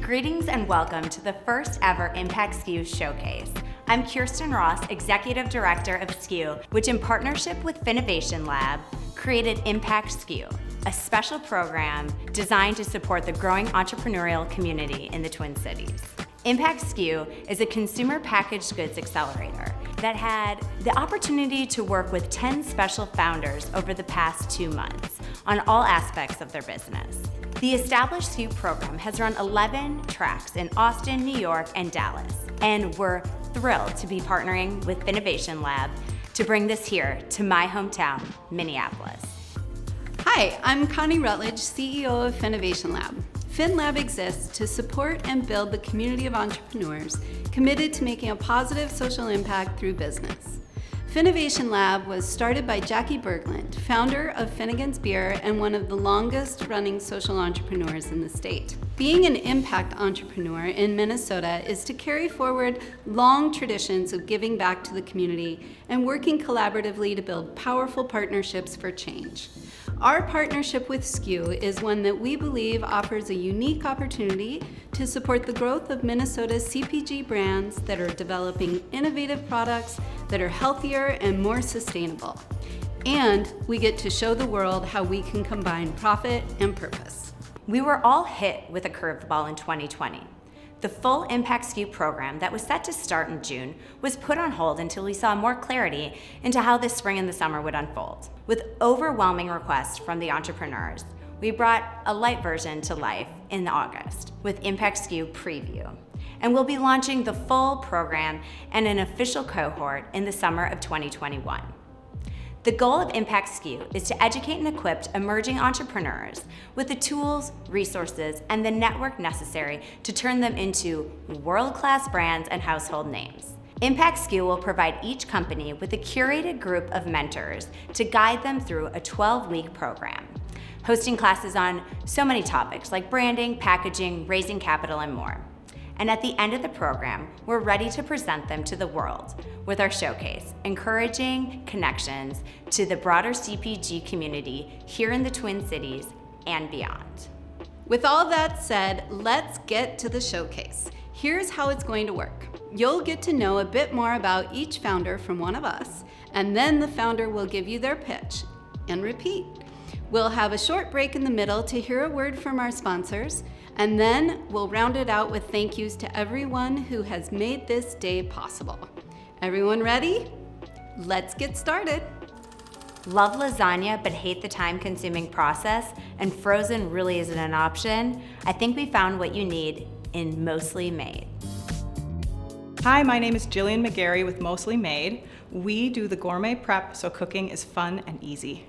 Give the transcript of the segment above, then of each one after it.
Greetings and welcome to the first ever ImpactSKU Showcase. I'm Kirstin Ross, Executive Director of SKU, which in partnership with FINNOVATION Lab created ImpactSKU, a special program designed to support the growing entrepreneurial community in the Twin Cities. ImpactSKU is a consumer packaged goods accelerator that had the opportunity to work with 10 special founders over the past 2 months on all aspects of their business. The established SKU program has run 11 tracks in Austin, New York, and Dallas, and we're thrilled to be partnering with FINNOVATION Lab to bring this here to my hometown, Minneapolis. Hi, I'm Connie Rutledge, CEO of FINNOVATION Lab. FINLab exists to support and build the community of entrepreneurs committed to making a positive social impact through business. FINNOVATION Lab was started by Jackie Berglund, founder of Finnegan's Beer and one of the longest running social entrepreneurs in the state. Being an impact entrepreneur in Minnesota is to carry forward long traditions of giving back to the community and working collaboratively to build powerful partnerships for change. Our partnership with SKU is one that we believe offers a unique opportunity to support the growth of Minnesota's CPG brands that are developing innovative products that are healthier and more sustainable. And we get to show the world how we can combine profit and purpose. We were all hit with a curveball in 2020. The full ImpactSKU program that was set to start in June was put on hold until we saw more clarity into how this spring and the summer would unfold. With overwhelming requests from the entrepreneurs, we brought a light version to life in August with ImpactSKU Preview. And we'll be launching the full program and an official cohort in the summer of 2021. The goal of ImpactSKU is to educate and equip emerging entrepreneurs with the tools, resources, and the network necessary to turn them into world-class brands and household names. ImpactSKU will provide each company with a curated group of mentors to guide them through a 12-week program, hosting classes on so many topics like branding, packaging, raising capital, and more. And at the end of the program, we're ready to present them to the world with our showcase, encouraging connections to the broader CPG community here in the Twin Cities and beyond. With all that said, let's get to the showcase. Here's how it's going to work. You'll get to know a bit more about each founder from one of us, and then the founder will give you their pitch and repeat. We'll have a short break in the middle to hear a word from our sponsors, and then we'll round it out with thank yous to everyone who has made this day possible. Everyone ready? Let's get started. Love lasagna but hate the time-consuming process, and frozen really isn't an option? I think we found what you need in Mostly Made. Hi, my name is Jillian McGary with Mostly Made. We do the gourmet prep so cooking is fun and easy.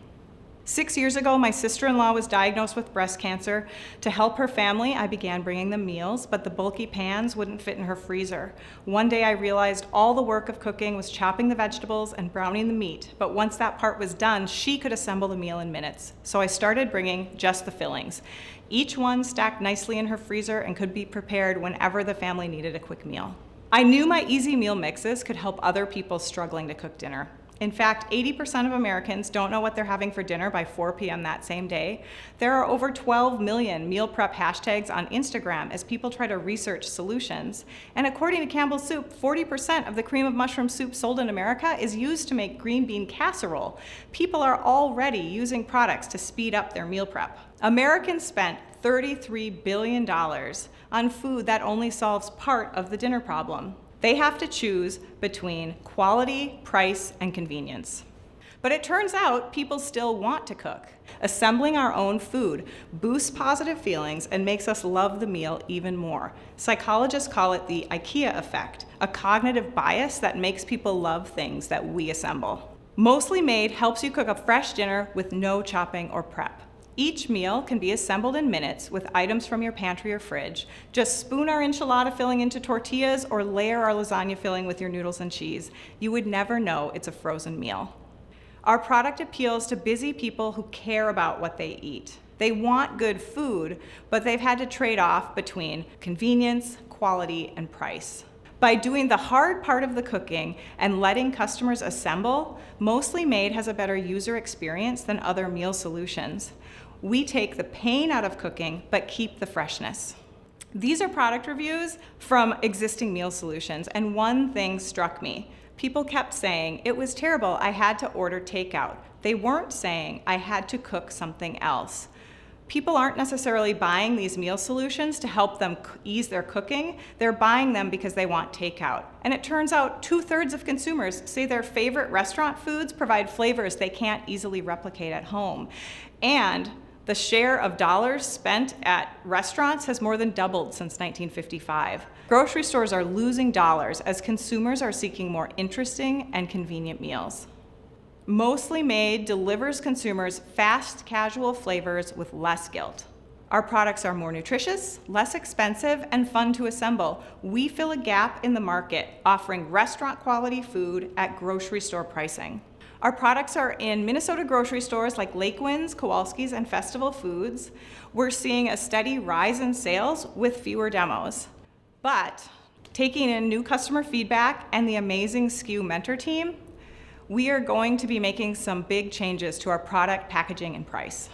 6 years ago, my sister-in-law was diagnosed with breast cancer. To help her family, I began bringing them meals, but the bulky pans wouldn't fit in her freezer. One day I realized all the work of cooking was chopping the vegetables and browning the meat, but once that part was done, she could assemble the meal in minutes. So I started bringing just the fillings. Each one stacked nicely in her freezer and could be prepared whenever the family needed a quick meal. I knew my easy meal mixes could help other people struggling to cook dinner. In fact, 80% of Americans don't know what they're having for dinner by 4 p.m. that same day. There are over 12 million meal prep hashtags on Instagram as people try to research solutions. And according to Campbell's Soup, 40% of the cream of mushroom soup sold in America is used to make green bean casserole. People are already using products to speed up their meal prep. Americans spent $33 billion on food that only solves part of the dinner problem. They have to choose between quality, price, and convenience. But it turns out people still want to cook. Assembling our own food boosts positive feelings and makes us love the meal even more. Psychologists call it the IKEA effect, a cognitive bias that makes people love things that we assemble. Mostly Made helps you cook a fresh dinner with no chopping or prep. Each meal can be assembled in minutes with items from your pantry or fridge. Just spoon our enchilada filling into tortillas or layer our lasagna filling with your noodles and cheese. You would never know it's a frozen meal. Our product appeals to busy people who care about what they eat. They want good food, but they've had to trade off between convenience, quality, and price. By doing the hard part of the cooking and letting customers assemble, Mostly Made has a better user experience than other meal solutions. We take the pain out of cooking, but keep the freshness. These are product reviews from existing meal solutions, and one thing struck me. People kept saying, "It was terrible, I had to order takeout." They weren't saying, "I had to cook something else." People aren't necessarily buying these meal solutions to help them ease their cooking. They're buying them because they want takeout. And it turns out 2/3 of consumers say their favorite restaurant foods provide flavors they can't easily replicate at home. And the share of dollars spent at restaurants has more than doubled since 1955. Grocery stores are losing dollars as consumers are seeking more interesting and convenient meals. Mostly Made delivers consumers fast, casual flavors with less guilt. Our products are more nutritious, less expensive, and fun to assemble. We fill a gap in the market, offering restaurant-quality food at grocery store pricing. Our products are in Minnesota grocery stores like Lakewinds, Kowalski's, and Festival Foods. We're seeing a steady rise in sales with fewer demos. But taking in new customer feedback and the amazing SKU mentor team, we are going to be making some big changes to our product packaging and price.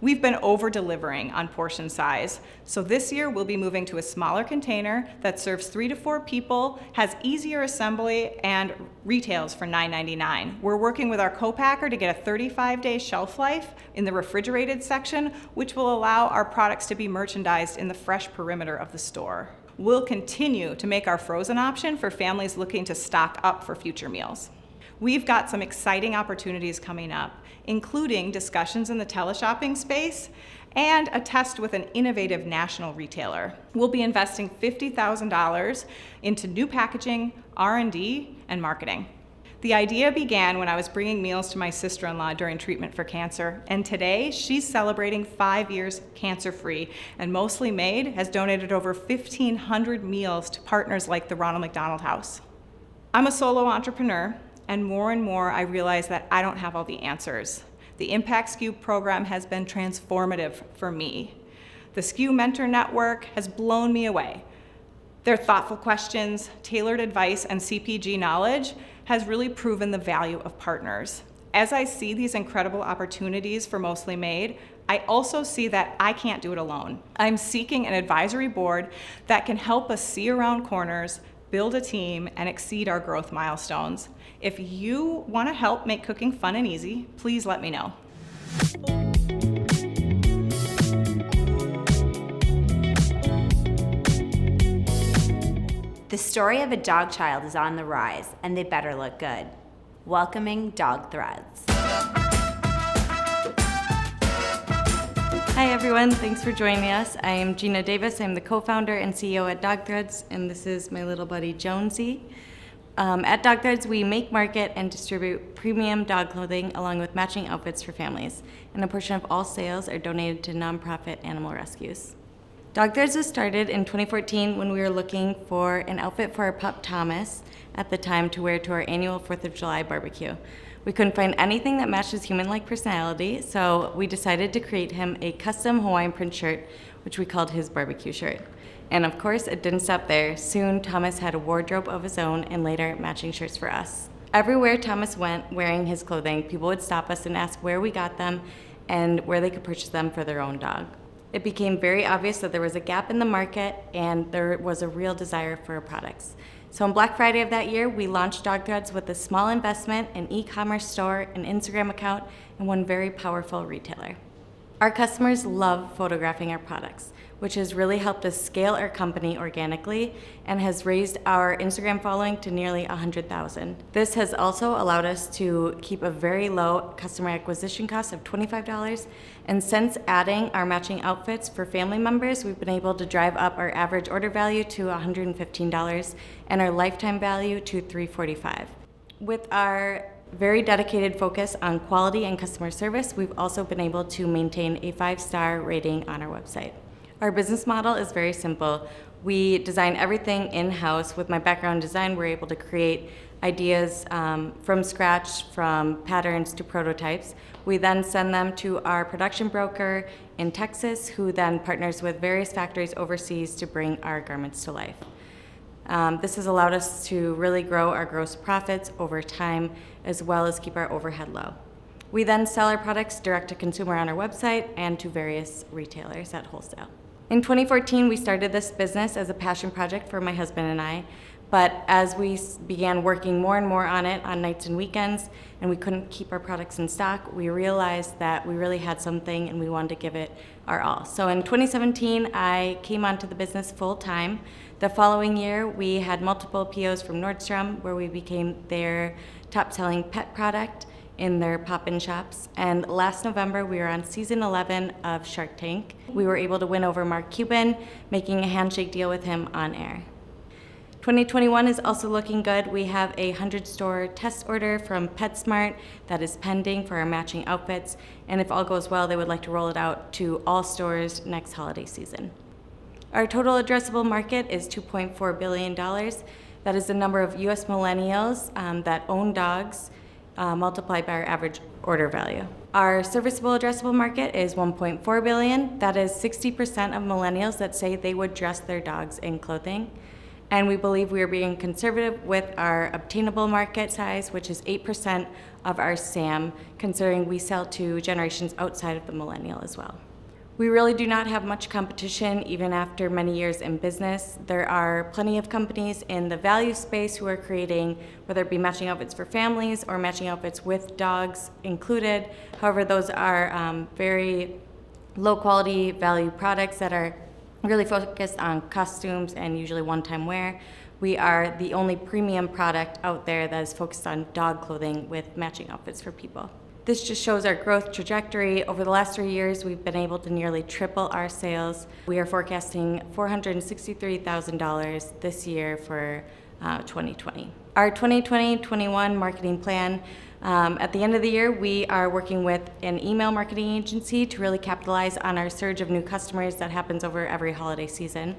We've been over-delivering on portion size, so this year we'll be moving to a smaller container that serves 3 to 4 people, has easier assembly, and retails for $9.99. We're working with our co-packer to get a 35-day shelf life in the refrigerated section, which will allow our products to be merchandised in the fresh perimeter of the store. We'll continue to make our frozen option for families looking to stock up for future meals. We've got some exciting opportunities coming up, including discussions in the teleshopping space and a test with an innovative national retailer. We'll be investing $50,000 into new packaging, R&D, and marketing. The idea began when I was bringing meals to my sister-in-law during treatment for cancer, and today she's celebrating 5 years cancer-free, and Mostly Made has donated over 1,500 meals to partners like the Ronald McDonald House. I'm a solo entrepreneur, and more I realize that I don't have all the answers. The ImpactSKU program has been transformative for me. The SKU Mentor Network has blown me away. Their thoughtful questions, tailored advice, and CPG knowledge has really proven the value of partners. As I see these incredible opportunities for Mostly Made, I also see that I can't do it alone. I'm seeking an advisory board that can help us see around corners, build a team, and exceed our growth milestones. If you want to help make cooking fun and easy, please let me know. The story of a dog child is on the rise, and they better look good. Welcoming Dog Threads. Hi everyone, thanks for joining us. I am Gina Davis. I'm the co-founder and CEO at Dog Threads, and this is my little buddy Jonesy. At Dog Threads, we make, market, and distribute premium dog clothing along with matching outfits for families, and a portion of all sales are donated to nonprofit animal rescues. Dog Threads was started in 2014 when we were looking for an outfit for our pup Thomas at the time to wear to our annual 4th of July barbecue. We couldn't find anything that matched his human-like personality, so we decided to create him a custom Hawaiian print shirt, which we called his barbecue shirt. And of course, it didn't stop there. Soon, Thomas had a wardrobe of his own and later matching shirts for us. Everywhere Thomas went wearing his clothing, people would stop us and ask where we got them and where they could purchase them for their own dog. It became very obvious that there was a gap in the market and there was a real desire for our products. So on Black Friday of that year, we launched Dog Threads with a small investment, an e-commerce store, an Instagram account, and one very powerful retailer. Our customers love photographing our products, which has really helped us scale our company organically and has raised our Instagram following to nearly 100,000. This has also allowed us to keep a very low customer acquisition cost of $25. And since adding our matching outfits for family members, we've been able to drive up our average order value to $115 and our lifetime value to $345. With our very dedicated focus on quality and customer service, we've also been able to maintain a 5-star rating on our website. Our business model is very simple. We design everything in-house. With my background in design, we're able to create ideas from scratch, from patterns to prototypes. We then send them to our production broker in Texas, who then partners with various factories overseas to bring our garments to life. This has allowed us to really grow our gross profits over time, as well as keep our overhead low. We then sell our products direct to consumer on our website and to various retailers at wholesale. In 2014, we started this business as a passion project for my husband and I, but as we began working more and more on it on nights and weekends, and we couldn't keep our products in stock, we realized that we really had something and we wanted to give it our all. So in 2017, I came onto the business full time. The following year, we had multiple POs from Nordstrom, where we became their top-selling pet product in their pop-in shops. And last November, we were on season 11 of Shark Tank. We were able to win over Mark Cuban, making a handshake deal with him on air. 2021 is also looking good. We have a 100-store test order from PetSmart that is pending for our matching outfits. And if all goes well, they would like to roll it out to all stores next holiday season. Our total addressable market is $2.4 billion. That is the number of US millennials that own dogs, multiplied by our average order value. Our serviceable addressable market is $1.4 billion. That is 60% of millennials that say they would dress their dogs in clothing. And we believe we are being conservative with our obtainable market size, which is 8% of our SAM, considering we sell to generations outside of the millennial as well. We really do not have much competition, even after many years in business. There are plenty of companies in the value space who are creating, whether it be matching outfits for families or matching outfits with dogs included. However, those are very low quality value products that are really focused on costumes and usually one-time wear. We are the only premium product out there that is focused on dog clothing with matching outfits for people. This just shows our growth trajectory. Over the last 3 years, we've been able to nearly triple our sales. We are forecasting $463,000 this year for 2020. Our 2020-21 marketing plan, at the end of the year, we are working with an email marketing agency to really capitalize on our surge of new customers that happens over every holiday season.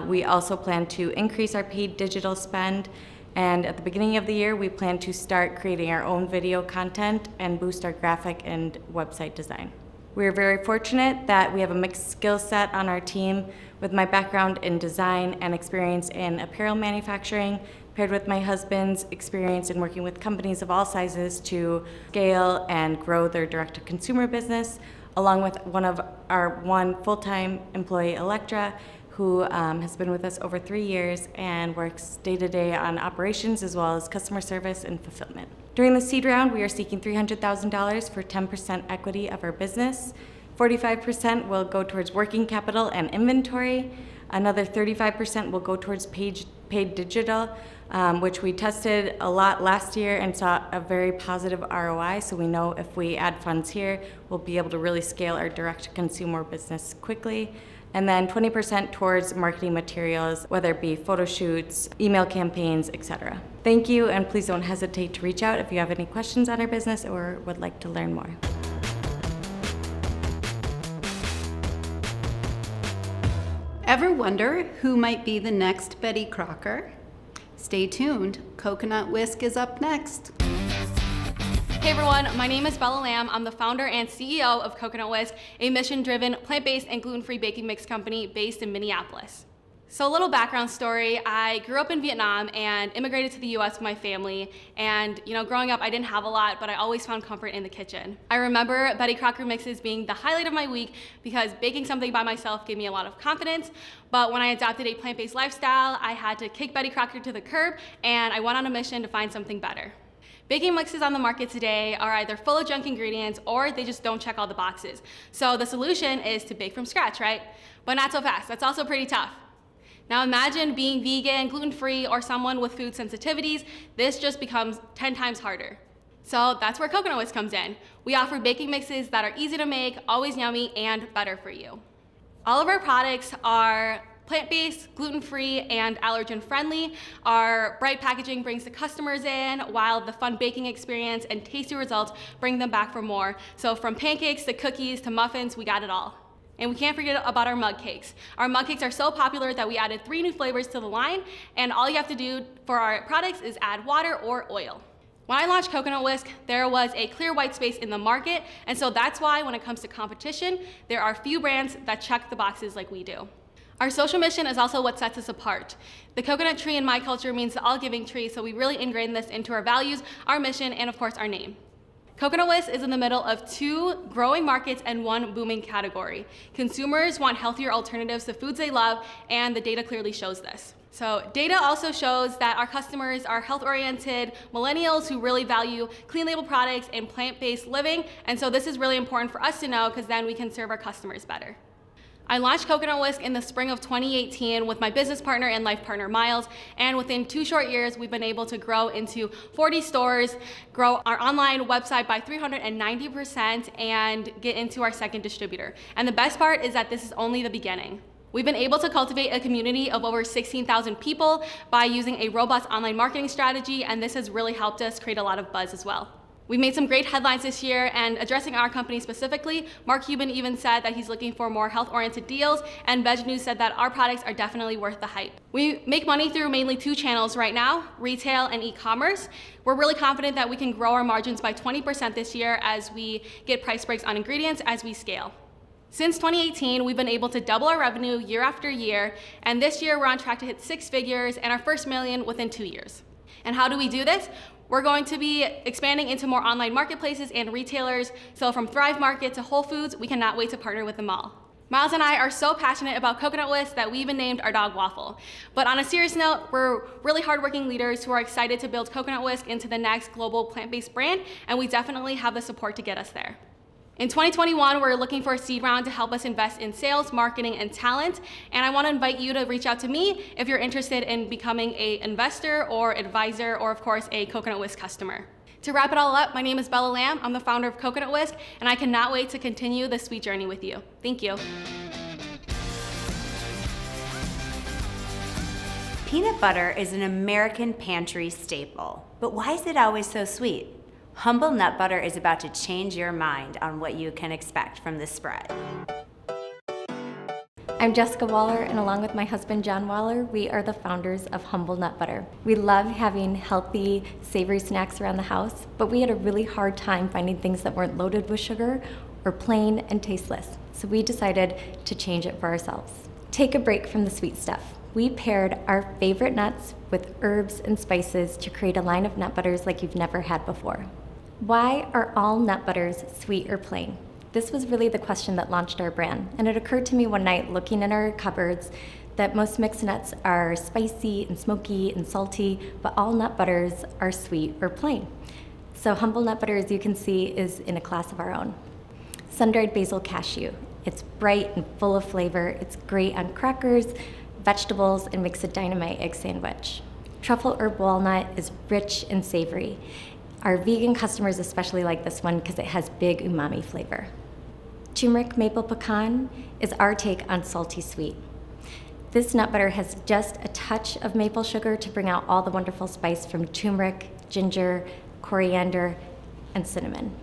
We also plan to increase our paid digital spend. And at the beginning of the year, we plan to start creating our own video content and boost our graphic and website design. We're very fortunate that we have a mixed skill set on our team, with my background in design and experience in apparel manufacturing, paired with my husband's experience in working with companies of all sizes to scale and grow their direct-to-consumer business, along with one full-time employee, Electra, who has been with us over 3 years and works day-to-day on operations as well as customer service and fulfillment. During the seed round, we are seeking $300,000 for 10% equity of our business. 45% will go towards working capital and inventory. Another 35% will go towards paid digital, which we tested a lot last year and saw a very positive ROI. So we know if we add funds here, we'll be able to really scale our direct-to-consumer business quickly. And then 20% towards marketing materials, whether it be photo shoots, email campaigns, etc. Thank you, and please don't hesitate to reach out if you have any questions on our business or would like to learn more. Ever wonder who might be the next Betty Crocker? Stay tuned. Coconut Whisk is up next. Hey everyone, my name is Bella Lamb. I'm the founder and CEO of Coconut Whisk, a mission-driven, plant-based and gluten-free baking mix company based in Minneapolis. So a little background story, I grew up in Vietnam and immigrated to the US with my family. And growing up I didn't have a lot, but I always found comfort in the kitchen. I remember Betty Crocker mixes being the highlight of my week because baking something by myself gave me a lot of confidence. But when I adopted a plant-based lifestyle, I had to kick Betty Crocker to the curb and I went on a mission to find something better. Baking mixes on the market today are either full of junk ingredients or they just don't check all the boxes. So the solution is to bake from scratch, right? But not so fast, that's also pretty tough. Now imagine being vegan, gluten-free, or someone with food sensitivities. This just becomes 10 times harder. So that's where Coconut Whisk comes in. We offer baking mixes that are easy to make, always yummy, and better for you. All of our products are plant-based, gluten-free, and allergen-friendly. Our bright packaging brings the customers in, while the fun baking experience and tasty results bring them back for more. So from pancakes to cookies to muffins, we got it all. And we can't forget about our mug cakes. Our mug cakes are so popular that we added 3 new flavors to the line, and all you have to do for our products is add water or oil. When I launched Coconut Whisk, there was a clear white space in the market, and so that's why when it comes to competition, there are few brands that check the boxes like we do. Our social mission is also what sets us apart. The coconut tree in my culture means the all-giving tree, so we really ingrained this into our values, our mission, and of course our name. Coconut Whisk is in the middle of two growing markets and one booming category. Consumers want healthier alternatives to foods they love, and the data clearly shows this. So data also shows that our customers are health-oriented millennials who really value clean label products and plant-based living, and so this is really important for us to know because then we can serve our customers better. I launched Coconut Whisk in the spring of 2018 with my business partner and life partner, Miles, and within 2 short years, we've been able to grow into 40 stores, grow our online website by 390%, and get into our second distributor. And the best part is that this is only the beginning. We've been able to cultivate a community of over 16,000 people by using a robust online marketing strategy, and this has really helped us create a lot of buzz as well. We made some great headlines this year, and addressing our company specifically, Mark Cuban even said that he's looking for more health-oriented deals, and Veg News said that our products are definitely worth the hype. We make money through mainly 2 channels right now, retail and e-commerce. We're really confident that we can grow our margins by 20% this year as we get price breaks on ingredients as we scale. Since 2018, we've been able to double our revenue year after year, and this year we're on track to hit 6 figures and our first million within 2 years. And how do we do this? We're going to be expanding into more online marketplaces and retailers, so from Thrive Market to Whole Foods, we cannot wait to partner with them all. Miles and I are so passionate about Coconut Whisk that we even named our dog Waffle. But on a serious note, we're really hardworking leaders who are excited to build Coconut Whisk into the next global plant-based brand, and we definitely have the support to get us there. In 2021, we're looking for a seed round to help us invest in sales, marketing, and talent. And I want to invite you to reach out to me if you're interested in becoming an investor or advisor, or of course, a Coconut Whisk customer. To wrap it all up, my name is Bella Lamb. I'm the founder of Coconut Whisk, and I cannot wait to continue this sweet journey with you. Thank you. Peanut butter is an American pantry staple, but why is it always so sweet? Humble Nut Butter is about to change your mind on what you can expect from this spread. I'm Jessica Waller, and along with my husband John Waller, we are the founders of Humble Nut Butter. We love having healthy, savory snacks around the house, but we had a really hard time finding things that weren't loaded with sugar or plain and tasteless. So we decided to change it for ourselves. Take a break from the sweet stuff. We paired our favorite nuts with herbs and spices to create a line of nut butters like you've never had before. Why are all nut butters sweet or plain? This was really the question that launched our brand, and it occurred to me one night looking in our cupboards that most mixed nuts are spicy and smoky and salty, but all nut butters are sweet or plain. So Humble Nut Butter, as you can see, is in a class of our own. Sun-dried basil cashew. It's bright and full of flavor. It's great on crackers, vegetables, and makes a dynamite egg sandwich. Truffle herb walnut is rich and savory. Our vegan customers especially like this one because it has big umami flavor. Turmeric maple pecan is our take on salty sweet. This nut butter has just a touch of maple sugar to bring out all the wonderful spice from turmeric, ginger, coriander, and cinnamon.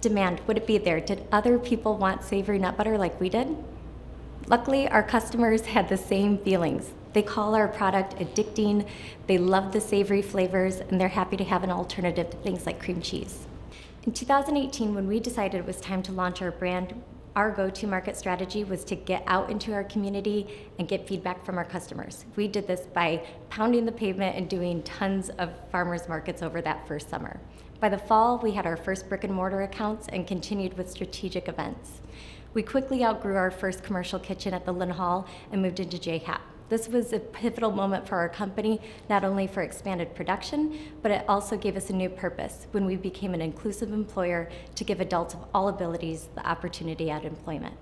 Demand, would it be there? Did other people want savory nut butter like we did? Luckily, our customers had the same feelings. They call our product addicting, they love the savory flavors, and they're happy to have an alternative to things like cream cheese. In 2018, when we decided it was time to launch our brand, our go-to market strategy was to get out into our community and get feedback from our customers. We did this by pounding the pavement and doing tons of farmers markets over that first summer. By the fall, we had our first brick and mortar accounts and continued with strategic events. We quickly outgrew our first commercial kitchen at the Lynn Hall and moved into JHAP. This was a pivotal moment for our company, not only for expanded production, but it also gave us a new purpose when we became an inclusive employer to give adults of all abilities the opportunity at employment.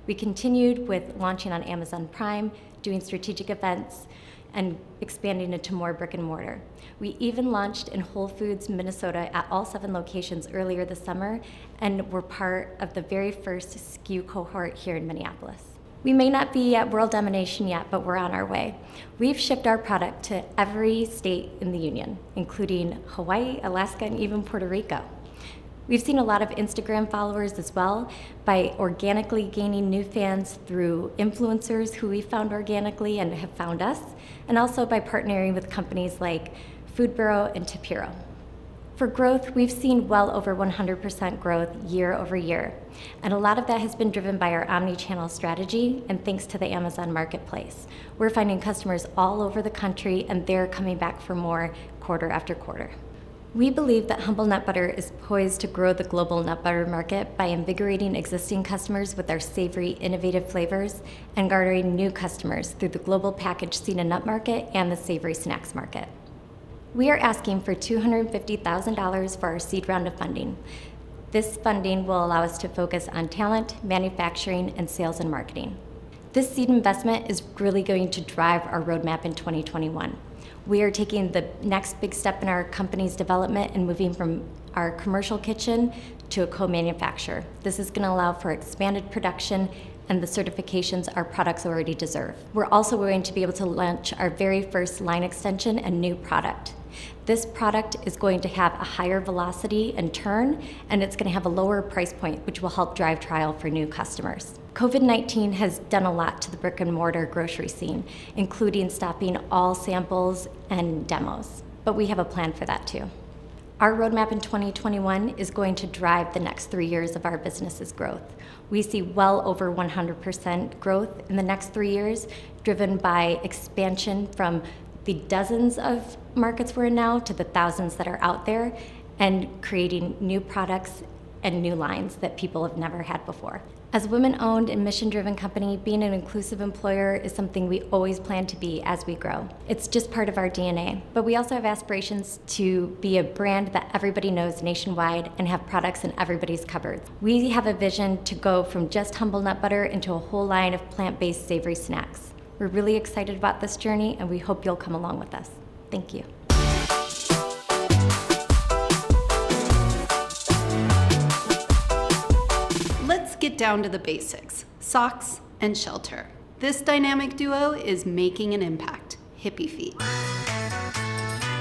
We continued with launching on Amazon Prime, doing strategic events, and expanding into more brick and mortar. We even launched in Whole Foods, Minnesota at all 7 locations earlier this summer, and were part of the very first SKU cohort here in Minneapolis. We may not be at world domination yet, but we're on our way. We've shipped our product to every state in the union, including Hawaii, Alaska, and even Puerto Rico. We've seen a lot of Instagram followers as well by organically gaining new fans through influencers who we found organically and have found us, and also by partnering with companies like Food Bureau and Tapiro. For growth, we've seen well over 100% growth year over year, and a lot of that has been driven by our omni-channel strategy and thanks to the Amazon Marketplace. We're finding customers all over the country, and they're coming back for more quarter after quarter. We believe that Humble Nut Butter is poised to grow the global nut butter market by invigorating existing customers with our savory, innovative flavors and garnering new customers through the global packaged seed and nut market and the savory snacks market. We are asking for $250,000 for our seed round of funding. This funding will allow us to focus on talent, manufacturing, and sales and marketing. This seed investment is really going to drive our roadmap in 2021. We are taking the next big step in our company's development and moving from our commercial kitchen to a co-manufacturer. This is going to allow for expanded production and the certifications our products already deserve. We're also going to be able to launch our very first line extension and new product. This product is going to have a higher velocity and turn, and it's going to have a lower price point, which will help drive trial for new customers. COVID-19 has done a lot to the brick and mortar grocery scene, including stopping all samples and demos, but we have a plan for that too. Our roadmap in 2021 is going to drive the next 3 years of our business's growth. We see well over 100% growth in the next 3 years, driven by expansion from the dozens of markets we're in now to the thousands that are out there, and creating new products and new lines that people have never had before. As a women-owned and mission-driven company, being an inclusive employer is something we always plan to be as we grow. It's just part of our DNA, but we also have aspirations to be a brand that everybody knows nationwide and have products in everybody's cupboards. We have a vision to go from just Humble Nut Butter into a whole line of plant-based savory snacks. We're really excited about this journey, and we hope you'll come along with us. Thank you. Let's get down to the basics: socks and shelter. This dynamic duo is making an impact. Hippy Feet.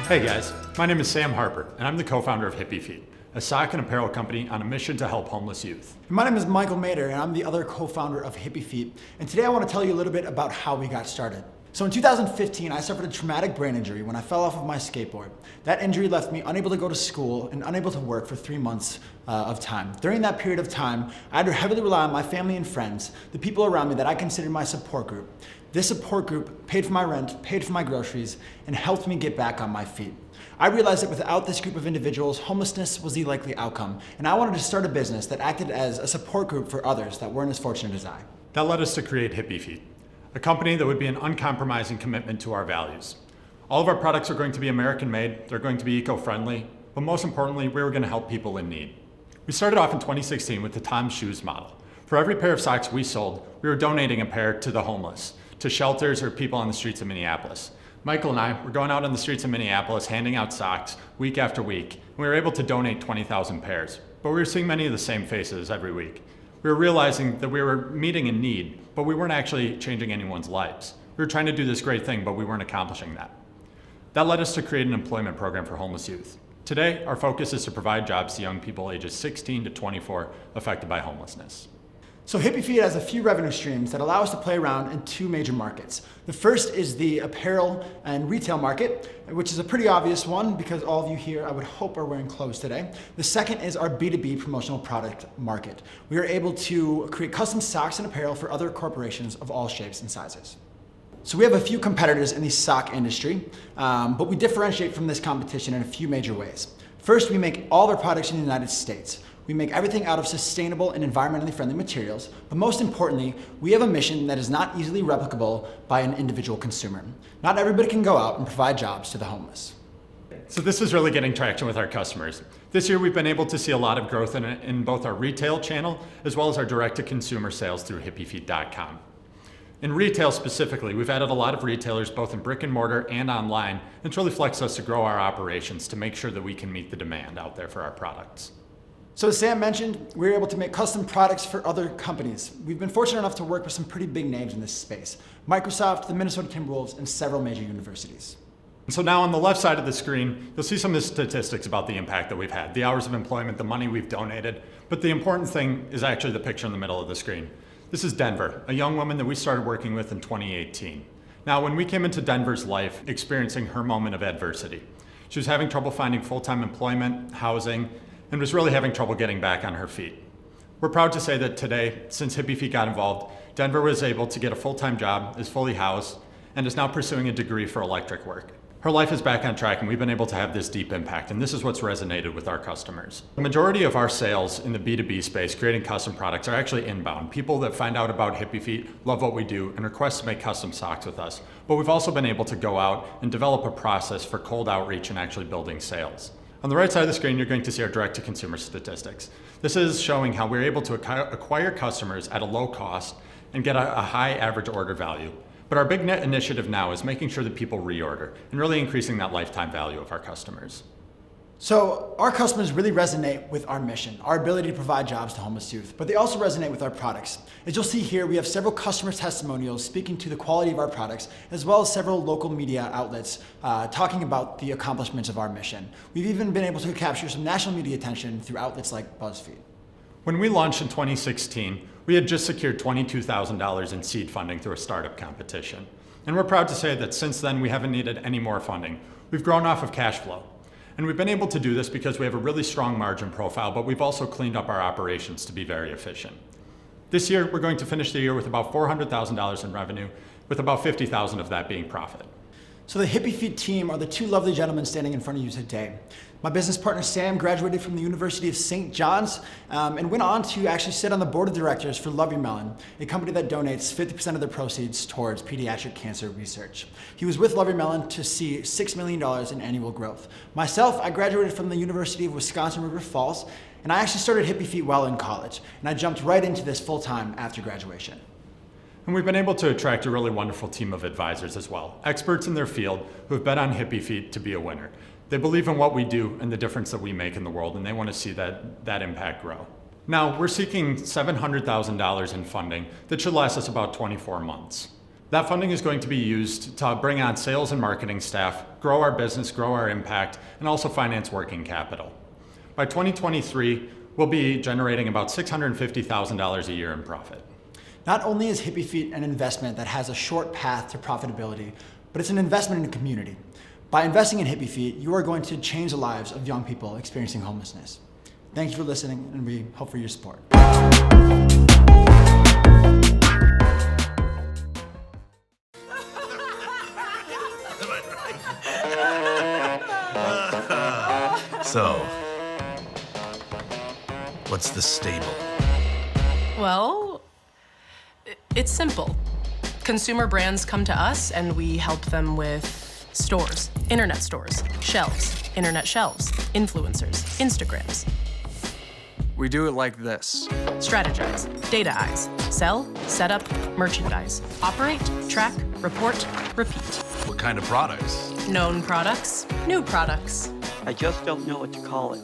Hey guys, my name is Sam Harper, and I'm the co-founder of Hippy Feet, a sock and apparel company on a mission to help homeless youth. My name is Michael Mader, and I'm the other co-founder of Hippy Feet. And today I want to tell you a little bit about how we got started. So in 2015, I suffered a traumatic brain injury when I fell off of my skateboard. That injury left me unable to go to school and unable to work for 3 months of time. During that period of time, I had to heavily rely on my family and friends, the people around me that I considered my support group. This support group paid for my rent, paid for my groceries, and helped me get back on my feet. I realized that without this group of individuals, homelessness was the likely outcome, and I wanted to start a business that acted as a support group for others that weren't as fortunate as I. That led us to create Hippy Feet, a company that would be an uncompromising commitment to our values. All of our products are going to be American-made, they're going to be eco-friendly, but most importantly, we were going to help people in need. We started off in 2016 with the Tom's Shoes model. For every pair of socks we sold, we were donating a pair to the homeless, to shelters or people on the streets of Minneapolis. Michael and I were going out on the streets of Minneapolis handing out socks week after week, and we were able to donate 20,000 pairs. But we were seeing many of the same faces every week. We were realizing that we were meeting a need, but we weren't actually changing anyone's lives. We were trying to do this great thing, but we weren't accomplishing that. That led us to create an employment program for homeless youth. Today, our focus is to provide jobs to young people ages 16 to 24 affected by homelessness. So Hippy Feet has a few revenue streams that allow us to play around in two major markets. The first is the apparel and retail market, which is a pretty obvious one because all of you here, I would hope, are wearing clothes today. The second is our B2B promotional product market. We are able to create custom socks and apparel for other corporations of all shapes and sizes. So we have a few competitors in the sock industry, but we differentiate from this competition in a few major ways. First, we make all of our products in the United States. We make everything out of sustainable and environmentally friendly materials, but most importantly, we have a mission that is not easily replicable by an individual consumer. Not everybody can go out and provide jobs to the homeless. So this is really getting traction with our customers. This year we've been able to see a lot of growth in both our retail channel as well as our direct-to-consumer sales through hippyfeet.com. In retail specifically, we've added a lot of retailers both in brick and mortar and online, and it's really flexed us to grow our operations to make sure that we can meet the demand out there for our products. So as Sam mentioned, we're able to make custom products for other companies. We've been fortunate enough to work with some pretty big names in this space: Microsoft, the Minnesota Timberwolves, and several major universities. So now on the left side of the screen, you'll see some of the statistics about the impact that we've had, the hours of employment, the money we've donated, but the important thing is actually the picture in the middle of the screen. This is Denver, a young woman that we started working with in 2018. Now, when we came into Denver's life, experiencing her moment of adversity, she was having trouble finding full-time employment, housing, and was really having trouble getting back on her feet. We're proud to say that today, since Hippy Feet got involved, Denver was able to get a full-time job, is fully housed, and is now pursuing a degree for electric work. Her life is back on track, and we've been able to have this deep impact, and this is what's resonated with our customers. The majority of our sales in the B2B space, creating custom products, are actually inbound. People that find out about Hippy Feet, love what we do, and request to make custom socks with us. But we've also been able to go out and develop a process for cold outreach and actually building sales. On the right side of the screen, you're going to see our direct-to-consumer statistics. This is showing how we're able to acquire customers at a low cost and get a high average order value. But our big net initiative now is making sure that people reorder and really increasing that lifetime value of our customers. So our customers really resonate with our mission, our ability to provide jobs to homeless youth, but they also resonate with our products. As you'll see here, we have several customer testimonials speaking to the quality of our products, as well as several local media outlets talking about the accomplishments of our mission. We've even been able to capture some national media attention through outlets like BuzzFeed. When we launched in 2016, we had just secured $22,000 in seed funding through a startup competition. And we're proud to say that since then, we haven't needed any more funding. We've grown off of cash flow. And we've been able to do this because we have a really strong margin profile, but we've also cleaned up our operations to be very efficient. This year, we're going to finish the year with about $400,000 in revenue, with about $50,000 of that being profit. So the Hippy Feet team are the two lovely gentlemen standing in front of you today. My business partner Sam graduated from the University of St. John's and went on to actually sit on the board of directors for Love Your Melon, a company that donates 50% of their proceeds towards pediatric cancer research. He was with Love Your Melon to see $6 million in annual growth. Myself, I graduated from the University of Wisconsin River Falls, and I actually started Hippy Feet while in college, and I jumped right into this full-time after graduation. And we've been able to attract a really wonderful team of advisors as well, experts in their field who have bet on Hippy Feet to be a winner. They believe in what we do and the difference that we make in the world, and they want to see that impact grow. Now, we're seeking $700,000 in funding that should last us about 24 months. That funding is going to be used to bring on sales and marketing staff, grow our business, grow our impact, and also finance working capital. By 2023, we'll be generating about $650,000 a year in profit. Not only is Hippy Feet an investment that has a short path to profitability, but it's an investment in the community. By investing in Hippy Feet, you are going to change the lives of young people experiencing homelessness. Thank you for listening, and we hope for your support. So, what's the stable? Well, it's simple. Consumer brands come to us and we help them with stores, internet stores, shelves, internet shelves, influencers, Instagrams. We do it like this. Strategize, data-ize, sell, set up, merchandise, operate, track, report, repeat. What kind of products? Known products, new products. I just don't know what to call it.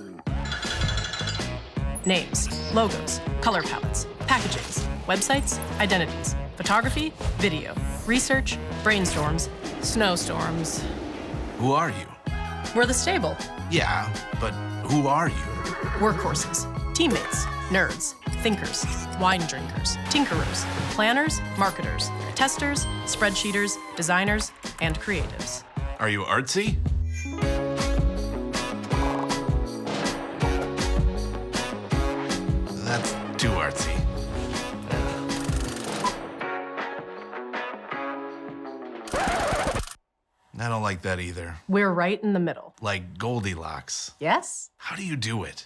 Names, logos, color palettes, packagings, websites, identities, photography, video, research, brainstorms, snowstorms. Who are you? We're the stable. Yeah, but who are you? Workhorses, teammates, nerds, thinkers, wine drinkers, tinkerers, planners, marketers, testers, spreadsheeters, designers, and creatives. Are you artsy? That's too artsy. I don't like that either. We're right in the middle. Like Goldilocks. Yes? How do you do it?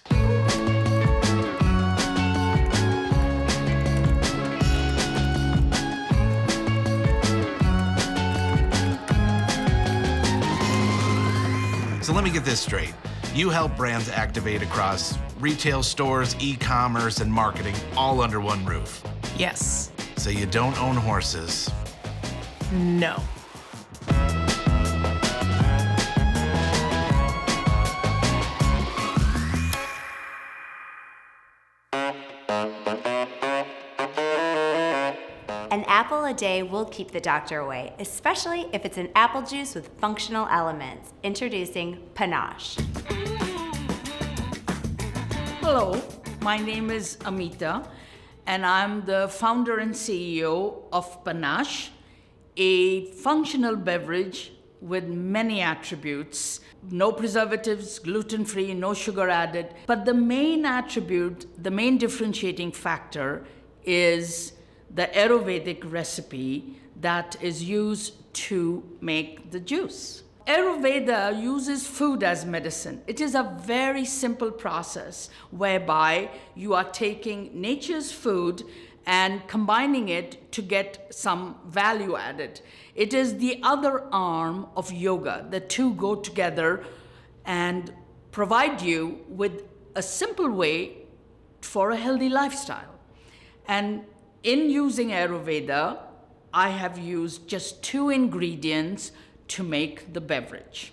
So let me get this straight. You help brands activate across retail stores, e-commerce, and marketing all under one roof. Yes. So you don't own horses. No. An apple a day will keep the doctor away, especially if it's an apple juice with functional elements. Introducing Panache. Hello, my name is Ameeta, and I'm the founder and CEO of Panache, a functional beverage with many attributes. No preservatives, gluten-free, no sugar added. But the main attribute, the main differentiating factor is the Ayurvedic recipe that is used to make the juice. Ayurveda uses food as medicine. It is a very simple process whereby you are taking nature's food and combining it to get some value added. It is the other arm of yoga. The two go together and provide you with a simple way for a healthy lifestyle. And in using Ayurveda, I have used just 2 ingredients to make the beverage.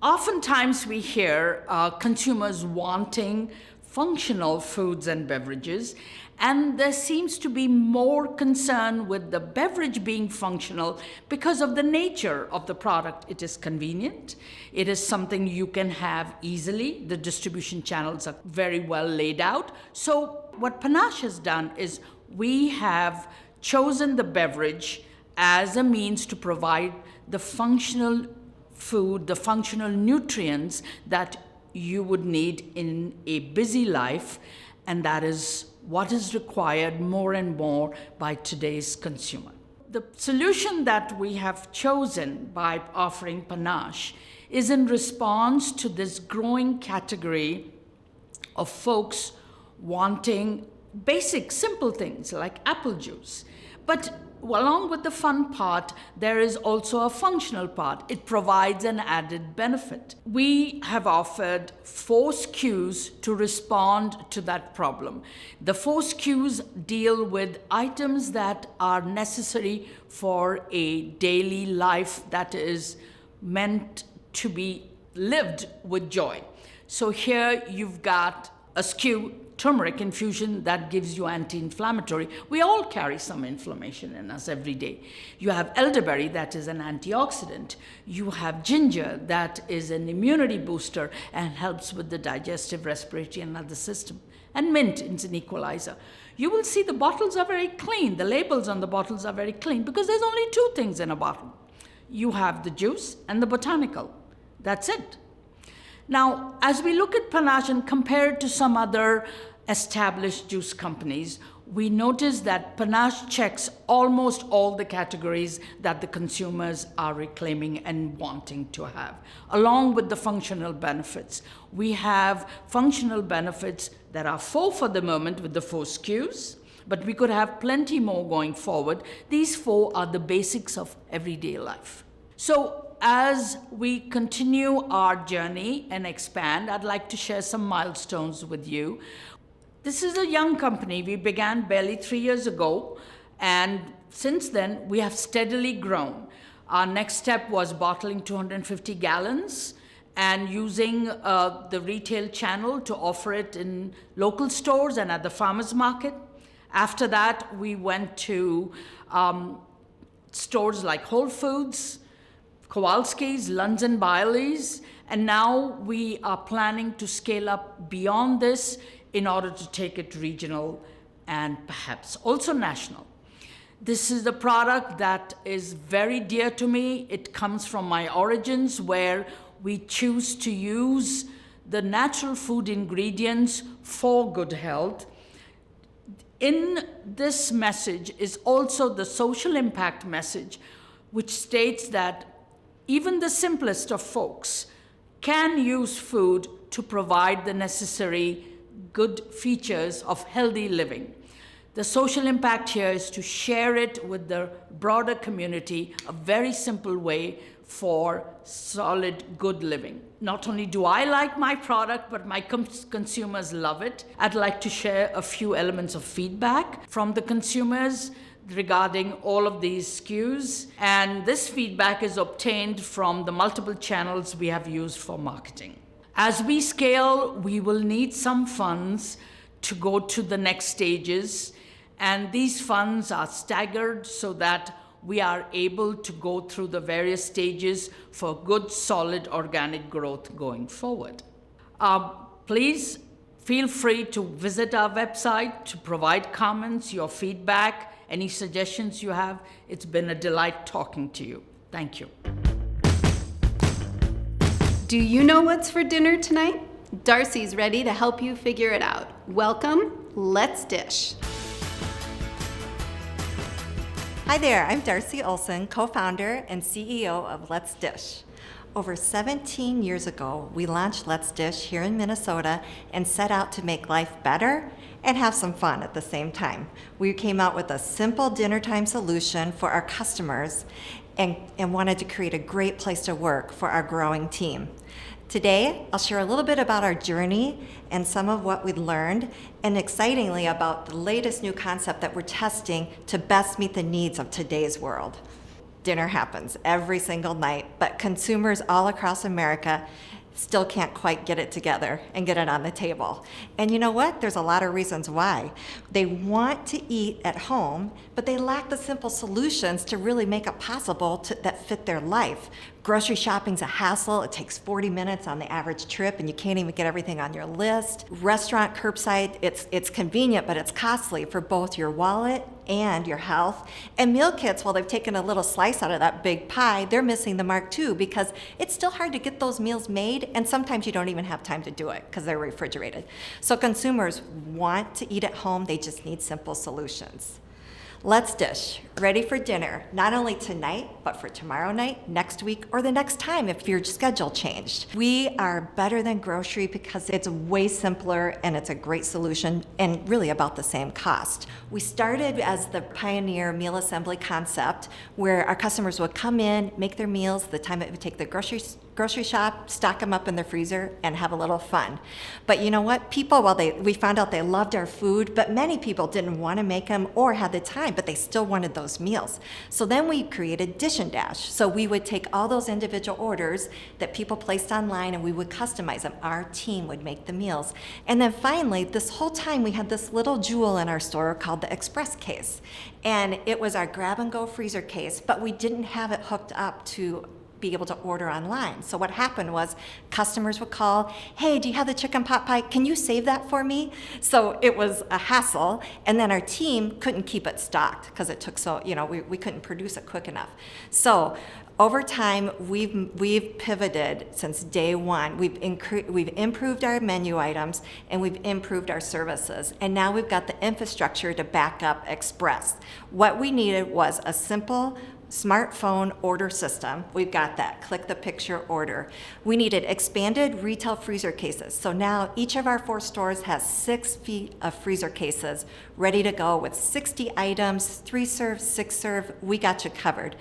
Oftentimes we hear consumers wanting functional foods and beverages, and there seems to be more concern with the beverage being functional because of the nature of the product. It is convenient. It is something you can have easily. The distribution channels are very well laid out. So what Panache has done is we have chosen the beverage as a means to provide the functional food, the functional nutrients that you would need in a busy life, and that is what is required more and more by today's consumer. The solution that we have chosen by offering Panache is in response to this growing category of folks wanting basic, simple things like apple juice. But along with the fun part, there is also a functional part. It provides an added benefit. We have offered 4 SKUs to respond to that problem. The 4 SKUs deal with items that are necessary for a daily life that is meant to be lived with joy. So here you've got a SKU, turmeric infusion, that gives you anti-inflammatory. We all carry some inflammation in us every day. You have elderberry, that is an antioxidant. You have ginger, that is an immunity booster and helps with the digestive, respiratory, and other system. And mint is an equalizer. You will see the bottles are very clean. The labels on the bottles are very clean because there's only 2 things in a bottle. You have the juice and the botanical. That's it. Now, as we look at Panache and compare it to some other established juice companies, we notice that Panache checks almost all the categories that the consumers are reclaiming and wanting to have, along with the functional benefits. We have functional benefits that are 4 for the moment with the 4 SKUs, but we could have plenty more going forward. These 4 are the basics of everyday life. So as we continue our journey and expand, I'd like to share some milestones with you. This is a young company. We began barely 3 years ago, and since then we have steadily grown. Our next step was bottling 250 gallons and using the retail channel to offer it in local stores and at the farmers market. After that, we went to stores like Whole Foods, Kowalski's, Lunds & Byerly's, and now we are planning to scale up beyond this in order to take it regional and perhaps also national. This is a product that is very dear to me. It comes from my origins, where we choose to use the natural food ingredients for good health. In this message is also the social impact message, which states that even the simplest of folks can use food to provide the necessary good features of healthy living. The social impact here is to share it with the broader community, a very simple way for solid, good living. Not only do I like my product, but my consumers love it. I'd like to share a few elements of feedback from the consumers regarding all of these SKUs. And this feedback is obtained from the multiple channels we have used for marketing. As we scale, we will need some funds to go to the next stages. And these funds are staggered so that we are able to go through the various stages for good, solid, organic growth going forward. Please feel free to visit our website to provide comments, your feedback, any suggestions you have. It's been a delight talking to you. Thank you. Do you know what's for dinner tonight? Darcy's ready to help you figure it out. Welcome, let's dish. Hi there, I'm Darcy Olson, co-founder and CEO of Let's Dish. Over 17 years ago, we launched Let's Dish here in Minnesota and set out to make life better and have some fun at the same time. We came out with a simple dinner time solution for our customers and wanted to create a great place to work for our growing team. Today, I'll share a little bit about our journey and some of what we learned, and excitingly about the latest new concept that we're testing to best meet the needs of today's world. Dinner happens every single night, but consumers all across America still can't quite get it together and get it on the table. And you know what? There's a lot of reasons why. They want to eat at home, but they lack the simple solutions to really make it possible that fit their life. Grocery shopping's a hassle. It takes 40 minutes on the average trip, and you can't even get everything on your list. Restaurant curbside, it's convenient, but it's costly for both your wallet and your health. And meal kits, while they've taken a little slice out of that big pie, they're missing the mark too, because it's still hard to get those meals made, and sometimes you don't even have time to do it because they're refrigerated. So consumers want to eat at home, they just need simple solutions. Let's Dish, ready for dinner, not only tonight, but for tomorrow night, next week, or the next time if your schedule changed. We are better than grocery because it's way simpler and it's a great solution and really about the same cost. We started as the pioneer meal assembly concept where our customers would come in, make their meals, the time it would take the grocery shop, stock them up in the freezer, and have a little fun. But you know what? People, we found out they loved our food, but many people didn't want to make them or had the time, but they still wanted those meals. So then we created Dish and Dash. So we would take all those individual orders that people placed online and we would customize them. Our team would make the meals. And then finally, this whole time we had this little jewel in our store called the Express case. And it was our grab and go freezer case, but we didn't have it hooked up to be able to order online. So what happened was customers would call, hey, do you have the chicken pot pie? Can you save that for me? So it was a hassle, and then our team couldn't keep it stocked because it took we couldn't produce it quick enough. So over time, we've pivoted since day one. We've improved our menu items and we've improved our services. And now we've got the infrastructure to back up Express. What we needed was a simple smartphone order system. We've got that. Click the picture, order. We needed expanded retail freezer cases. So now each of our 4 stores has 6 feet of freezer cases ready to go with 60 items, 3 serve, 6 serve. We got you covered.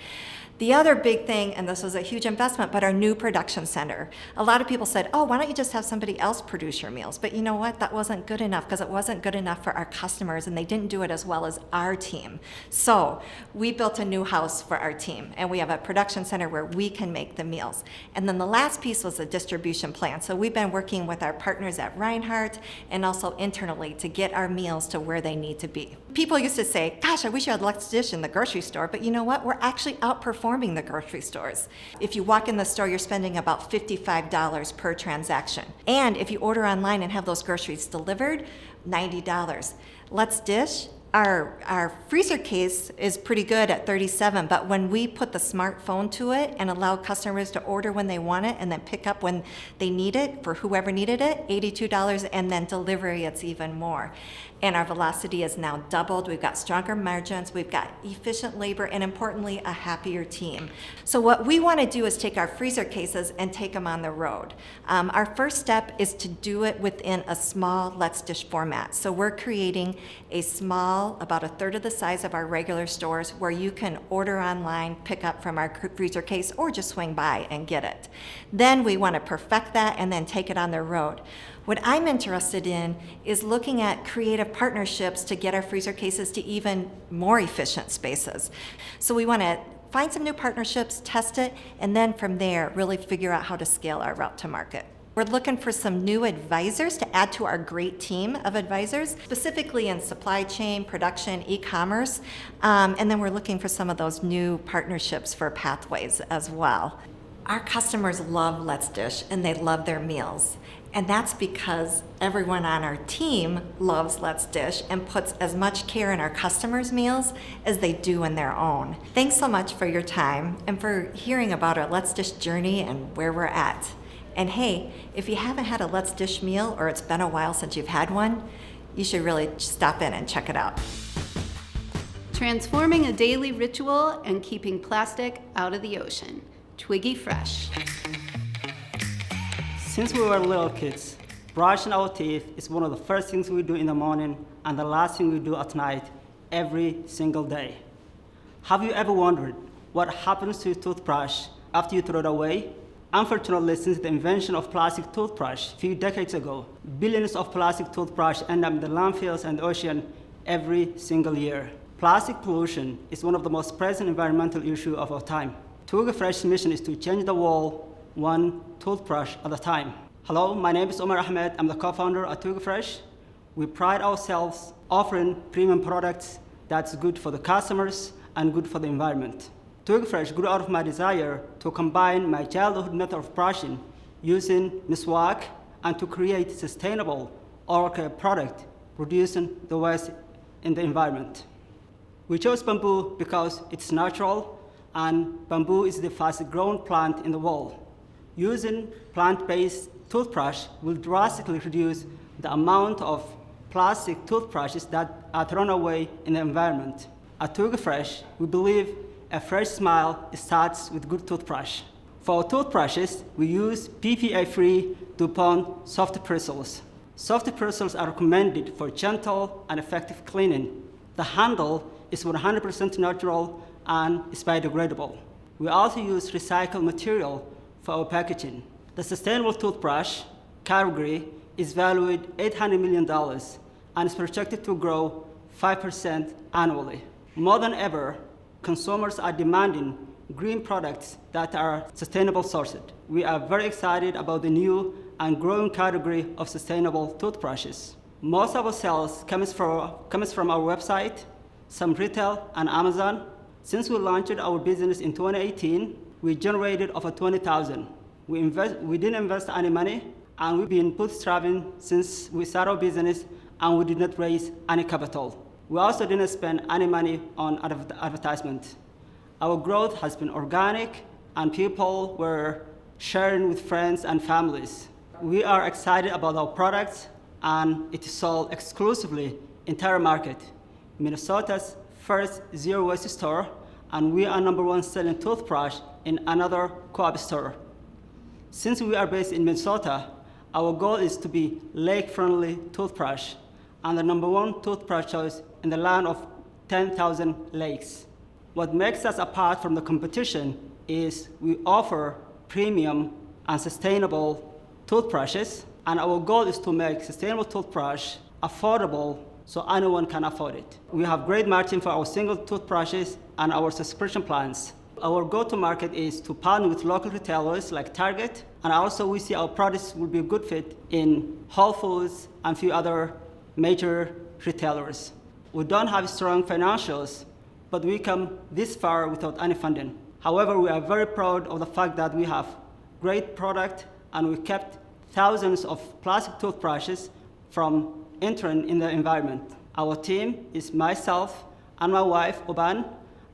The other big thing, and this was a huge investment, but our new production center. A lot of people said, oh, why don't you just have somebody else produce your meals? But you know what? That wasn't good enough because it wasn't good enough for our customers and they didn't do it as well as our team. So we built a new house for our team and we have a production center where we can make the meals. And then the last piece was a distribution plan. So we've been working with our partners at Reinhardt and also internally to get our meals to where they need to be. People used to say, gosh, I wish you had Let's Dish in the grocery store, but you know what? We're actually outperforming the grocery stores. If you walk in the store, you're spending about $55 per transaction. And if you order online and have those groceries delivered, $90. Let's Dish, our freezer case is pretty good at $37, but when we put the smartphone to it and allow customers to order when they want it and then pick up when they need it for whoever needed it, $82, and then delivery, it's even more. And our velocity is now doubled. We've got stronger margins, we've got efficient labor, and importantly, a happier team. So what we want to do is take our freezer cases and take them on the road. Our first step is to do it within a small Let's Dish format. So we're creating a small, about a third of the size of our regular stores, where you can order online, pick up from our freezer case, or just swing by and get it. Then we want to perfect that and then take it on the road. What I'm interested in is looking at creative partnerships to get our freezer cases to even more efficient spaces. So we want to find some new partnerships, test it, and then from there really figure out how to scale our route to market. We're looking for some new advisors to add to our great team of advisors, specifically in supply chain, production, e-commerce, and then we're looking for some of those new partnerships for pathways as well. Our customers love Let's Dish and they love their meals. And that's because everyone on our team loves Let's Dish and puts as much care in our customers' meals as they do in their own. Thanks so much for your time and for hearing about our Let's Dish journey and where we're at. And hey, if you haven't had a Let's Dish meal or it's been a while since you've had one, you should really stop in and check it out. Transforming a daily ritual and keeping plastic out of the ocean. Twiggy Fresh. Since we were little kids, brushing our teeth is one of the first things we do in the morning and the last thing we do at night every single day. Have you ever wondered what happens to your toothbrush after you throw it away? Unfortunately, since the invention of plastic toothbrush a few decades ago, billions of plastic toothbrush end up in the landfills and the ocean every single year. Plastic pollution is one of the most present environmental issues of our time. Twiggy Fresh's mission is to change the world one toothbrush at a time. Hello, my name is Umar.ahmed. I'm the co-founder of Twiggy Fresh. We pride ourselves offering premium products that's good for the customers and good for the environment. Twiggy Fresh grew out of my desire to combine my childhood method of brushing using miswak and to create sustainable oral care product, reducing the waste in the environment. We chose bamboo because it's natural and bamboo is the fastest growing plant in the world. Using plant-based toothbrush will drastically reduce the amount of plastic toothbrushes that are thrown away in the environment. At Twiggy Fresh, we believe a fresh smile starts with good toothbrush. For our toothbrushes, we use PPA-free DuPont soft bristles. Soft bristles are recommended for gentle and effective cleaning. The handle is 100% natural and is biodegradable. We also use recycled material for our packaging. The sustainable toothbrush category is valued $800 million and is projected to grow 5% annually. More than ever, consumers are demanding green products that are sustainable sourced. We are very excited about the new and growing category of sustainable toothbrushes. Most of our sales comes from our website, some retail, and Amazon. Since we launched our business in 2018, we generated over $20,000. We didn't invest any money, and we've been bootstrapping since we started our business, and we did not raise any capital. We also didn't spend any money on advertisement. Our growth has been organic, and people were sharing with friends and families. We are excited about our products, and it is sold exclusively in Terra Market, Minnesota's first zero waste store, and we are #1 selling toothbrush in another co-op store. Since we are based in Minnesota, our goal is to be lake-friendly toothbrush and the #1 toothbrush choice in the land of 10,000 lakes. What makes us apart from the competition is we offer premium and sustainable toothbrushes, and our goal is to make sustainable toothbrush affordable so anyone can afford it. We have great margin for our single toothbrushes and our subscription plans. Our go-to-market is to partner with local retailers like Target, and also we see our products will be a good fit in Whole Foods and a few other major retailers. We don't have strong financials, but we come this far without any funding. However, we are very proud of the fact that we have great product and we kept thousands of plastic toothbrushes from entering in the environment. Our team is myself and my wife, Oban,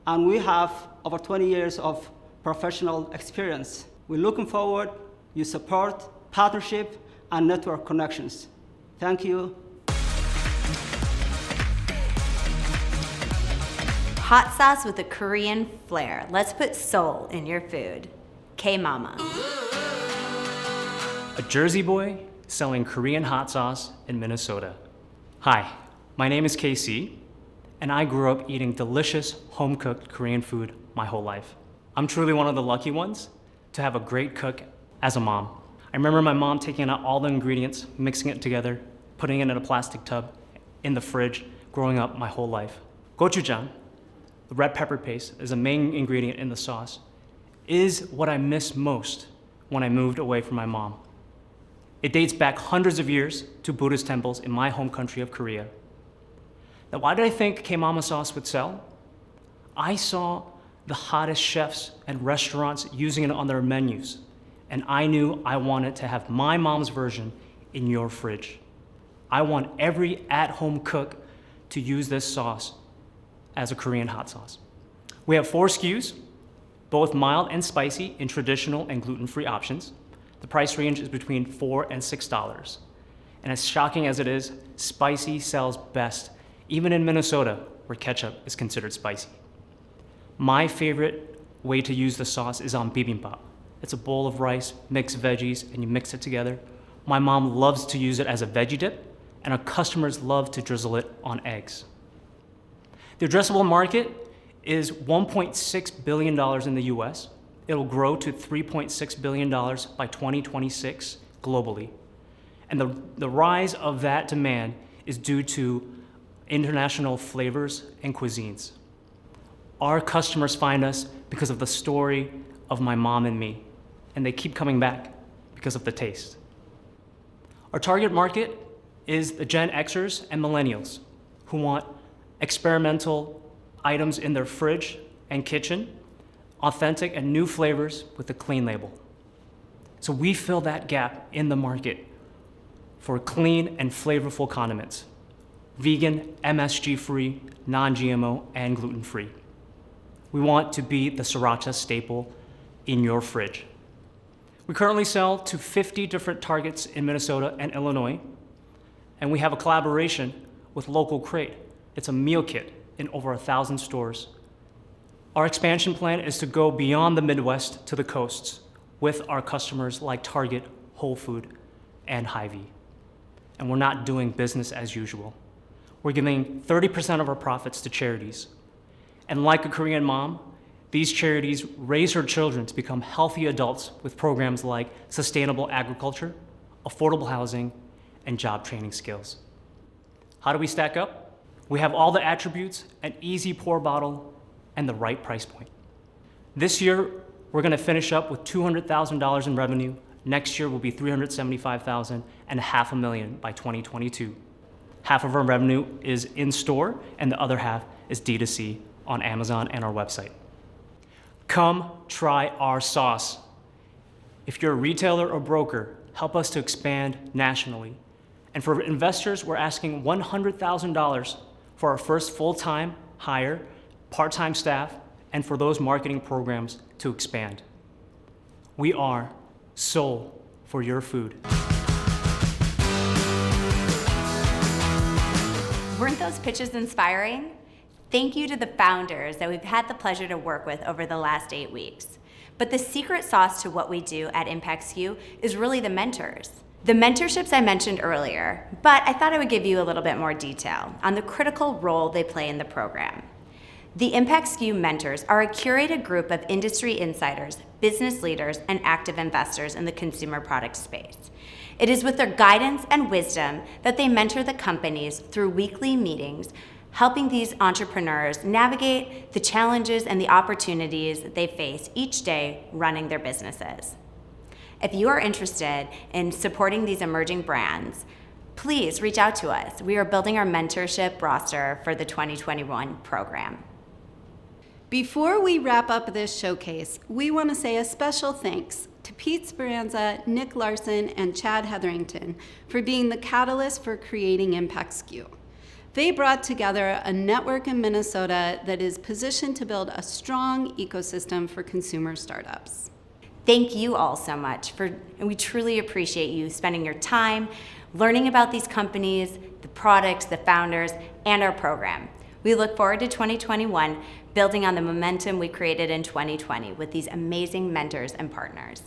and we have over 20 years of professional experience. We're looking forward to your support, partnership, and network connections. Thank you. Hot sauce with a Korean flair. Let's put soul in your food. K-Mama. A Jersey boy selling Korean hot sauce in Minnesota. Hi, my name is KC, and I grew up eating delicious home-cooked Korean food my whole life. I'm truly one of the lucky ones to have a great cook as a mom. I remember my mom taking out all the ingredients, mixing it together, putting it in a plastic tub in the fridge, growing up my whole life. Gochujang, the red pepper paste, is a main ingredient in the sauce, is what I miss most when I moved away from my mom. It dates back hundreds of years to Buddhist temples in my home country of Korea. Now, why did I think K-Mama sauce would sell? I saw the hottest chefs and restaurants using it on their menus, and I knew I wanted to have my mom's version in your fridge. I want every at-home cook to use this sauce as a Korean hot sauce. We have 4 SKUs, both mild and spicy in traditional and gluten-free options. The price range is between $4 and $6. And as shocking as it is, spicy sells best, even in Minnesota, where ketchup is considered spicy. My favorite way to use the sauce is on bibimbap. It's a bowl of rice, mixed veggies, and you mix it together. My mom loves to use it as a veggie dip, and our customers love to drizzle it on eggs. The addressable market is $1.6 billion in the US. It'll grow to $3.6 billion by 2026 globally. And the rise of that demand is due to international flavors and cuisines. Our customers find us because of the story of my mom and me, and they keep coming back because of the taste. Our target market is the Gen Xers and millennials who want experimental items in their fridge and kitchen, authentic and new flavors with a clean label. So we fill that gap in the market for clean and flavorful condiments, vegan, MSG-free, non-GMO, and gluten-free. We want to be the sriracha staple in your fridge. We currently sell to 50 different targets in Minnesota and Illinois, and we have a collaboration with Local Crate. It's a meal kit in over 1,000 stores. Our expansion plan is to go beyond the Midwest to the coasts with our customers like Target, Whole Food, and Hy-Vee. And we're not doing business as usual. We're giving 30% of our profits to charities. And like a Korean mom, these charities raise her children to become healthy adults with programs like sustainable agriculture, affordable housing, and job training skills. How do we stack up? We have all the attributes, an easy pour bottle, and the right price point. This year, we're gonna finish up with $200,000 in revenue. Next year will be $375,000 and $500,000 by 2022. Half of our revenue is in store, and the other half is D2C on Amazon and our website. Come try our sauce. If you're a retailer or broker, help us to expand nationally. And for investors, we're asking $100,000 for our first full-time hire, part-time staff, and for those marketing programs to expand. We are soul for your food. Weren't those pitches inspiring? Thank you to the founders that we've had the pleasure to work with over the last 8 weeks. But the secret sauce to what we do at ImpactSKU is really the mentors. The mentorships I mentioned earlier, but I thought I would give you a little bit more detail on the critical role they play in the program. The ImpactSKU mentors are a curated group of industry insiders, business leaders, and active investors in the consumer product space. It is with their guidance and wisdom that they mentor the companies through weekly meetings, helping these entrepreneurs navigate the challenges and the opportunities that they face each day running their businesses. If you are interested in supporting these emerging brands, please reach out to us. We are building our mentorship roster for the 2021 program. Before we wrap up this showcase, we want to say a special thanks to Pete Speranza, Nick Larson, and Chad Hetherington for being the catalyst for creating ImpactSKU. They brought together a network in Minnesota that is positioned to build a strong ecosystem for consumer startups. Thank you all so much and we truly appreciate you spending your time learning about these companies, the products, the founders, and our program. We look forward to 2021, building on the momentum we created in 2020 with these amazing mentors and partners.